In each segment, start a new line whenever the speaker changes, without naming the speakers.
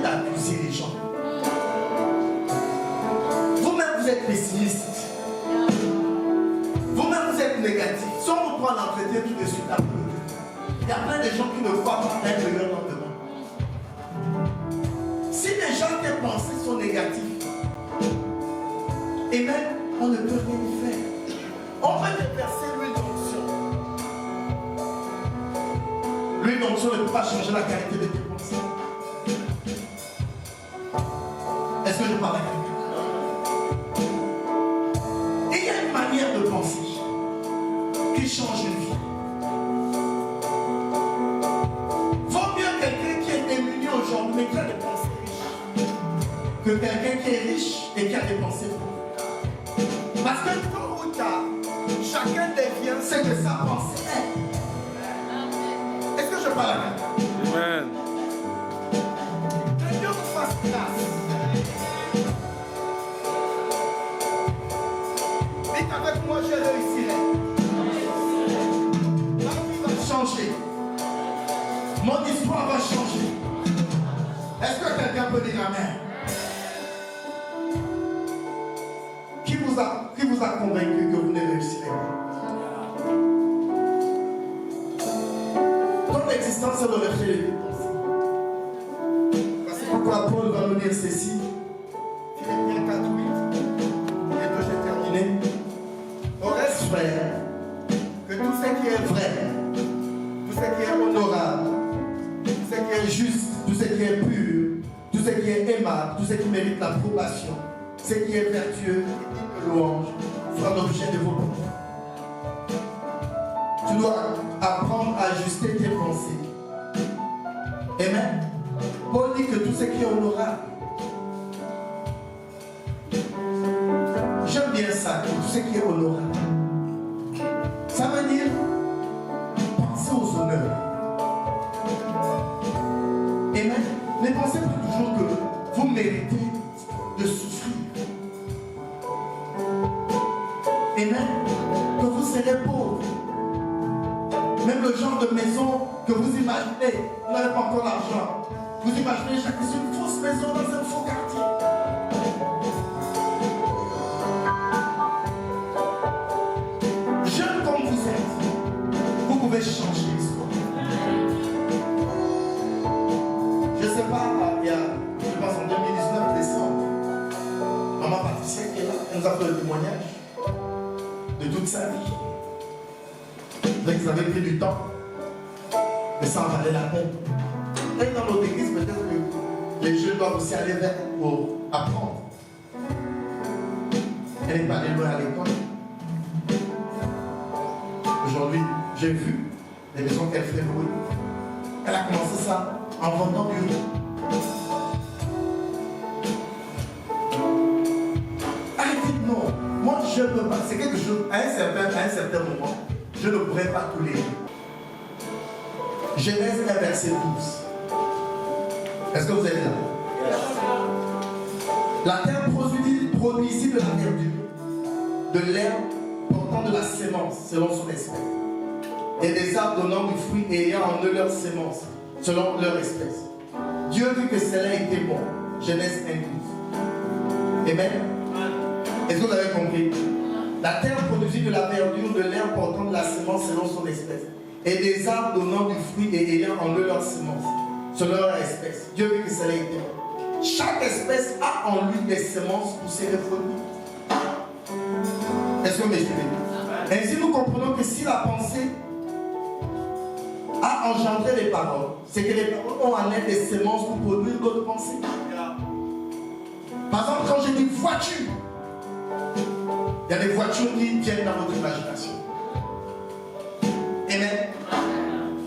d'accuser les gens. Vous-même, vous êtes pessimiste. Vous-même, vous êtes négatif. Si on vous prend l'entretien tout de suite après, il y a plein de gens qui ne croient pas un meilleur lendemain. Si les gens tes pensées sont négatives, et même on ne peut rien y faire. On va te verser l'huile d'onction. L'huile d'onction ne peut pas changer la qualité de tes pensées. Est-ce que je parle avec quelqu'un? Et il y a une manière de penser qui change une vie. Vaut mieux quelqu'un qui est démuni aujourd'hui mais qui a des pensées riches que quelqu'un qui est riche et qui a des pensées pauvres. Parce que tôt ou tard, chacun devient ce que sa pensée est. Est-ce que je parle à quelqu'un?
Amen.
Que Dieu nous fasse grâce. Dites avec moi, je réussirai. Ma vie va changer. Mon histoire va changer. Est-ce que quelqu'un peut dire amen? Qui vous a convaincu que vous ne réussirez pas? Ton existence est le reflet de tes pensées. C'est pourquoi Paul va nous dire ceci. Philippiens 4, 8. Et que j'ai terminé. Au reste, frère, que tout ce qui est vrai, tout ce qui est honorable, tout ce qui est juste, tout ce qui est pur, tout ce qui est aimable, tout ce qui mérite l'approbation, ce qui est vertueux, louange, fera l'objet de vos pensées. Tu dois apprendre à ajuster tes pensées. Amen. Paul dit que tout ce qui est honorable, j'aime bien ça, tout ce qui est honorable. Ça veut dire penser aux honneurs. Amen. Ne pensez pas toujours que vous méritez de souffrir. Amen. Que vous serez pauvre. Même le genre de maison que vous imaginez, vous n'avez pas encore l'argent. Vous imaginez chaque chose, une fausse maison dans un faux quartier. Jeune comme vous êtes, vous pouvez changer l'histoire. Je ne sais pas, il y a, je pense en 2019, décembre, maman Patricia qui est là, elle nous a fait le témoignage de toute sa vie. Vous avez pris du temps, mais ça en valait la peine. Et dans notre église, peut-être que les jeunes doivent aussi aller vers pour apprendre. Elle n'est pas allée loin à l'école. Aujourd'hui, j'ai vu les maisons qu'elle fait louer. Elle a commencé ça en vendant du riz. Elle dit non, moi je ne peux pas. C'est quelque chose, à un certain moment, je ne pourrais pas tous les jours. Genèse 1, verset 12. Est-ce que vous êtes là? La terre produisit de la verdure, de l'herbe portant de la sémence selon son espèce, et des arbres donnant du fruit et ayant en eux leur sémence selon leur espèce. Dieu vit que cela était bon. Genèse 1, 12. Amen. Est-ce que vous avez compris? La terre produisit de la verdure, de l'herbe portant de la sémence selon son espèce, et des arbres donnant du fruit et ayant en eux leur sémence selon leur espèce. Dieu vit que cela était bon. Chaque espèce a en lui des semences pour se reproduire. Est-ce que vous me suivez? Ainsi, nous comprenons que si la pensée a engendré les paroles, c'est que les paroles ont en elles des semences pour produire d'autres pensées. Par exemple, quand je dis voiture, il y a des voitures qui viennent dans votre imagination. Amen.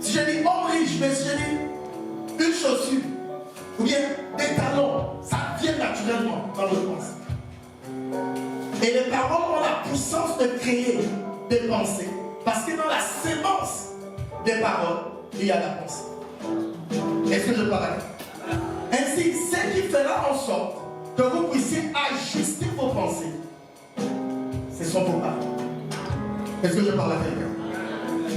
Si je dis homme riche, mais si je dis une chaussure, ou bien des talons, ça vient naturellement dans votre pensée. Et les paroles ont la puissance de créer des pensées. Parce que dans la sémence des paroles, il y a la pensée. Est-ce que je parle avec vous? Ainsi, ce qui fera en sorte que vous puissiez ajuster vos pensées, ce sont vos paroles. Est-ce que je parle avec quelqu'un?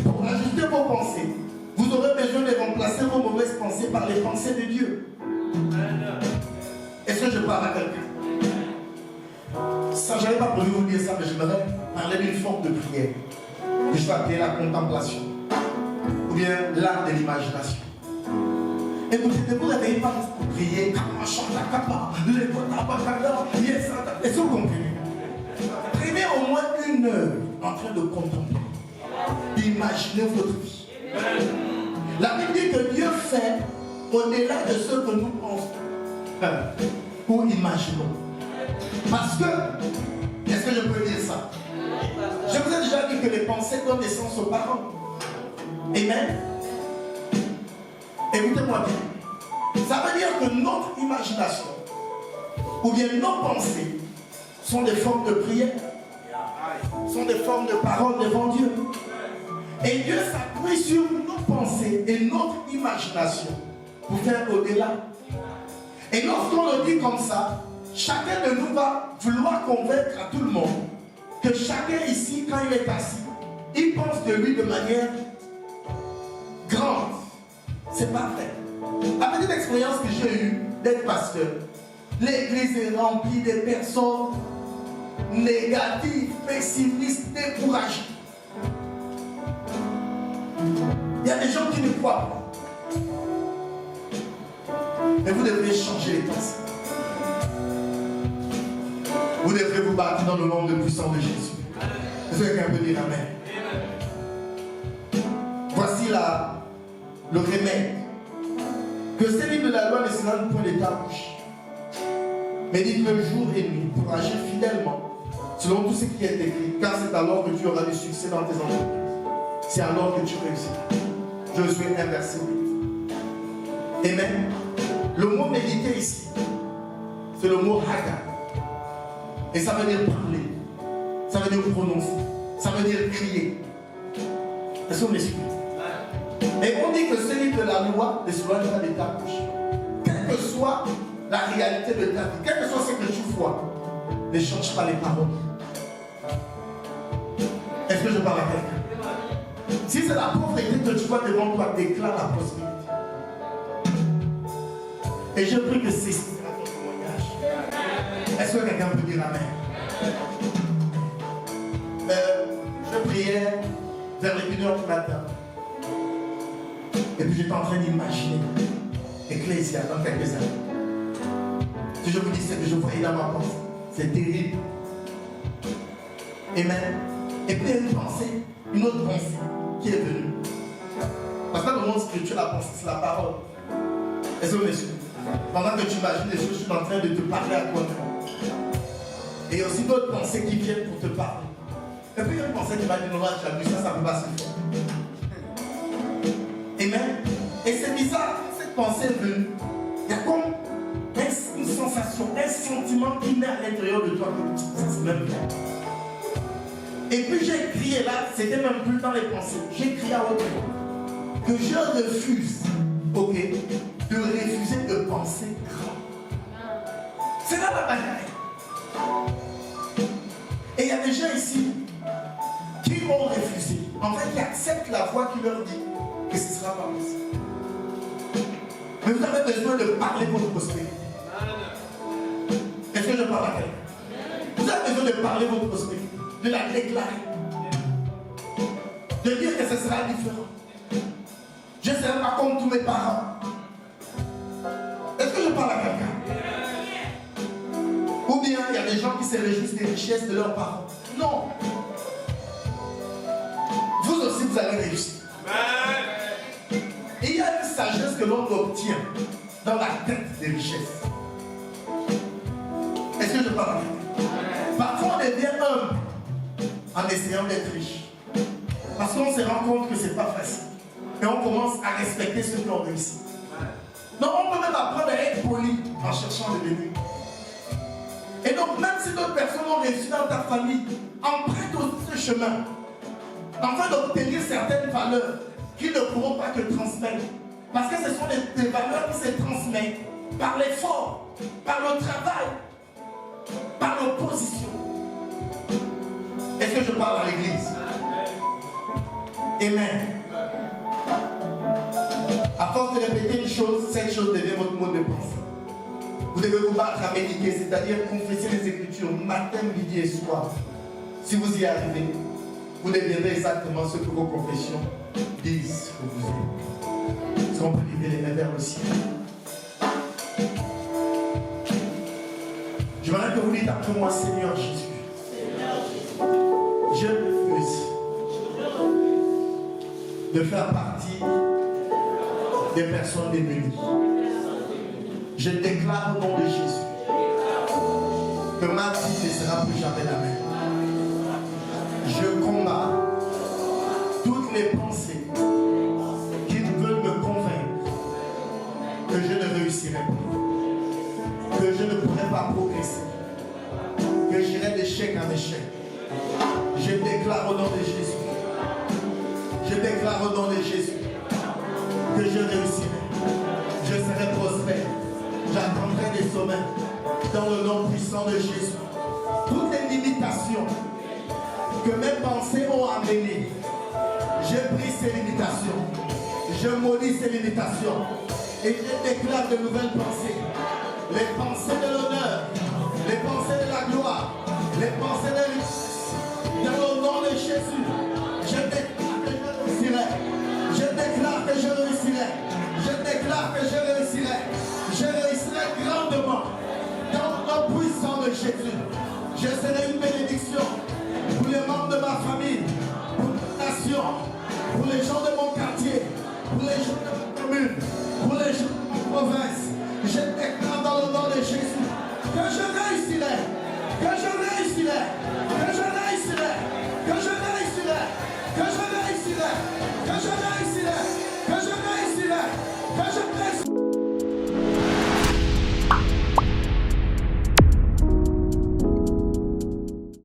Pour ajuster vos pensées, vous aurez besoin de remplacer vos mauvaises pensées par les pensées de Dieu. Est-ce que je parle à quelqu'un? Ça, je n'avais pas prévu vous dire ça, mais j'aimerais parler d'une forme de prière que je vais appeler la contemplation ou bien l'art de l'imagination. Écoutez, ne vous réveillez pas pour prier. Est-ce que vous comprenez? Prenez au moins 1 heure en train de contempler, d'imaginer votre vie. La Bible dit que Dieu fait au-delà de ce que nous pensons ou imaginons. Parce que, est-ce que je peux dire ça? Je vous ai déjà dit que les pensées donnent naissance aux paroles. Amen. Écoutez-moi bien. Ça veut dire que notre imagination ou bien nos pensées sont des formes de prière, sont des formes de paroles devant Dieu. Et Dieu s'appuie sur nos pensées et notre imagination pour faire au-delà. Et lorsqu'on le dit comme ça, chacun de nous va vouloir convaincre à tout le monde que chacun ici, quand il est assis, il pense de lui de manière grande. C'est pas vrai. La petite expérience que j'ai eue d'être pasteur, l'église est remplie de personnes négatives, pessimistes, découragées. Il y a des gens qui ne croient pas. Mais vous devrez changer les pensées. Vous devrez vous battre dans le nom de puissant de Jésus. Est-ce que quelqu'un peut dire Amen? Voici le remède. Que ces livres de la loi ne s'éloignent point de ta bouche. Médite-le jour et nuit pour agir fidèlement selon tout ce qui est écrit, car c'est alors que tu auras du succès dans tes entreprises. C'est alors que tu réussiras. Josué 1, verset 8. Amen. Le mot méditer ici, c'est le mot haga. Et ça veut dire parler. Ça veut dire prononcer. Ça veut dire crier. Est-ce qu'on m'explique? Et on dit que ce livre de la loi ne s'éloigne pas de ta bouche. Quelle que soit la réalité de ta vie, quel que soit ce que tu vois, ne change pas les paroles. Est-ce que je parle à quelqu'un? Si c'est la pauvreté que tu vois devant toi, déclare la prospérité. Et je prie que c'est ton témoignage. Est-ce que quelqu'un peut dire Amen? Je priais vers les 1h du matin. Et puis j'étais en train d'imaginer Ecclésia dans quelques années. Si je vous dis ce que je voyais dans ma pensée, c'est terrible. Amen. Et puis il y a une autre pensée qui est venue. Parce que dans le monde spirituel, la pensée, c'est la parole. Est-ce que monsieur? Pendant que tu imagines des choses, je suis en train de te parler à toi-même. Et il y a aussi d'autres pensées qui viennent pour te parler. Et puis il y a une pensée qui m'a dit non, tu as vu ça, ça ne peut pas se faire. Amen. Et c'est bizarre, cette pensée est venue. Il y a comme une sensation, un sentiment qui naît à l'intérieur de toi. Ça c'est même bien. Et puis j'ai crié là, c'était même plus dans les pensées. J'ai crié à autre chose. Que je refuse, ok, de refuser de penser grand. C'est là la bataille. Et il y a des gens ici qui ont refusé. En fait, qui acceptent la voix qui leur dit que ce ne sera pas possible. Mais vous avez besoin de parler votre prospérité. Est-ce que je parle à quelqu'un? Vous avez besoin de parler votre prospérité, de la déclarer, de dire que ce sera différent. Je ne serai pas comme tous mes parents. Est-ce que je parle à quelqu'un? Ou bien il y a des gens qui se réjouissent des richesses de leurs parents. Non. Vous aussi, vous allez réussir. Et il y a une sagesse que l'on obtient dans la tête des richesses. Est-ce que je parle à quelqu'un? Parfois, on devient humble en essayant d'être riche. Parce qu'on se rend compte que ce n'est pas facile. Et on commence à respecter ceux qui ont réussi. Donc, on peut même apprendre à être poli en cherchant le bénéfice. Et donc, même si d'autres personnes ont réussi dans ta famille, emprunte aussi ce chemin, afin d'obtenir certaines valeurs qu'ils ne pourront pas te transmettre. Parce que ce sont des valeurs qui se transmettent par l'effort, par le travail, par l'opposition. Est-ce que je parle à l'église? Amen. À force de répéter une chose, cette chose devient votre mode de pensée. Vous devez vous battre à méditer, c'est-à-dire confesser les Écritures matin, midi et soir. Si vous y arrivez, vous deviendrez exactement ce que vos confessions disent que vous êtes. Est-ce qu'on peut lever les mains vers le ciel? Je voudrais que vous dites après moi, Seigneur Jésus, je refuse de faire partie des personnes démunies. Je déclare au nom de Jésus que ma vie ne sera plus jamais la même. Je combats toutes les pensées qui veulent me convaincre que je ne réussirai pas, que je ne pourrai pas progresser, que j'irai d'échec en échec. Je déclare au nom de Jésus, je déclare au nom de Jésus que je réussirai, je serai prospère, j'atteindrai des sommets dans le nom puissant de Jésus. Toutes les limitations que mes pensées ont amenées, je brise ces limitations, je maudis ces limitations et je déclare de nouvelles pensées, les pensées de l'honneur, les pensées de la gloire, les pensées de richesse. Dans le nom de Jésus, je déclare que je réussirai, je déclare que je réussirai, je déclare que je réussirai, je réussirai grandement dans le nom puissant de Jésus. Je serai une bénédiction pour les membres de ma famille, pour la nation, pour les gens de mon quartier, pour les gens de ma commune, pour les gens de ma province. Je déclare dans le nom de Jésus que je réussirai, que je réussirai.